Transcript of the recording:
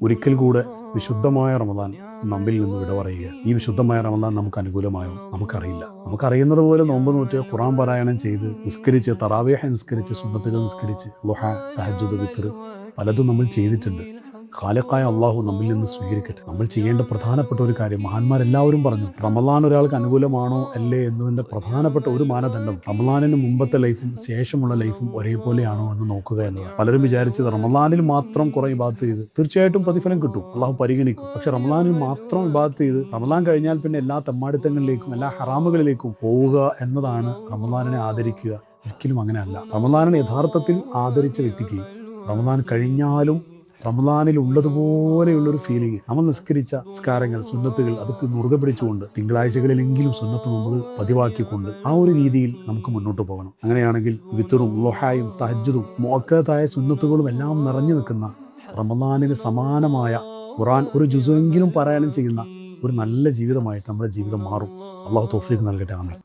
ഒരിക്കൽ കൂടെ വിശുദ്ധമായ റമദാൻ നമ്മിൽ നിന്ന് വിട പറയുക. ഈ വിശുദ്ധമായ റമദാൻ നമുക്ക് അനുകൂലമായോ നമുക്കറിയില്ല. നമുക്കറിയുന്നത് പോലെ നോമ്പ് നോറ്റ് ഖുർആൻ പാരായണം ചെയ്ത് നിസ്കരിച്ച് തറാവീഹ് നിസ്കരിച്ച് സുന്നത്തുകൾ നിസ്കരിച്ച് ളുഹ തഹജ്ജുദ് വിത്ർ പലതും നമ്മൾ ചെയ്തിട്ടുണ്ട്. ഖാലിഖായ അള്ളാഹു നമ്മിൽ നിന്ന് സ്വീകരിക്കട്ടെ. നമ്മൾ ചെയ്യേണ്ട പ്രധാനപ്പെട്ട ഒരു കാര്യം, മഹാന്മാരെല്ലാവരും പറഞ്ഞു, റമദാൻ ഒരാൾക്ക് അനുകൂലമാണോ അല്ലേ എന്നതിൻ്റെ പ്രധാനപ്പെട്ട ഒരു മാനദണ്ഡം റമദാനിന് മുമ്പത്തെ ലൈഫും ശേഷമുള്ള ലൈഫും ഒരേപോലെയാണോ എന്ന് നോക്കുക എന്നതാണ്. പലരും വിചാരിച്ചത് റമദാനിൽ മാത്രം കുറെ ഇബാദത്ത് ചെയ്ത് തീർച്ചയായിട്ടും പ്രതിഫലം കിട്ടും, അള്ളാഹു പരിഗണിക്കും. പക്ഷെ റമദാനിൽ മാത്രം ഇബാദത്ത് ചെയ്ത് റമദാൻ കഴിഞ്ഞാൽ പിന്നെ എല്ലാ തെമ്മാടിത്തങ്ങളിലേക്കും എല്ലാ ഹറാമുകളിലേക്കും പോവുക എന്നതാണ് റമദാനിനെ ആദരിക്കുക. ഒരിക്കലും അങ്ങനെയല്ല. റമദാനിനെ യഥാർത്ഥത്തിൽ ആദരിച്ച വ്യക്തിക്ക് റമദാൻ കഴിഞ്ഞാലും റമദാനിൽ ഉള്ളതുപോലെയുള്ളൊരു ഫീലിംഗ്, നമ്മൾ നിസ്കരിച്ച നിസ്കാരങ്ങൾ സുന്നത്തുകൾ അതൊക്കെ മുറുകെ പിടിച്ചുകൊണ്ട് തിങ്കളാഴ്ചകളിലെങ്കിലും സുന്നത്ത് നോമ്പുകൾ പതിവാക്കിക്കൊണ്ട് ആ ഒരു രീതിയിൽ നമുക്ക് മുന്നോട്ട് പോകണം. അങ്ങനെയാണെങ്കിൽ വിത്തറും ളുഹായും തഹജ്ജുദും മുഅക്കദായ സുന്നത്തുകളും എല്ലാം നിറഞ്ഞു നിൽക്കുന്ന റമദാനിന് സമാനമായ ഖുർആൻ ഒരു ജുസെങ്കിലും പാരായണം ചെയ്യുന്ന ഒരു നല്ല ജീവിതമായിട്ട് നമ്മുടെ ജീവിതം മാറും. അള്ളാഹു തൗഫീഖ് നൽകട്ടെ. ആമീൻ.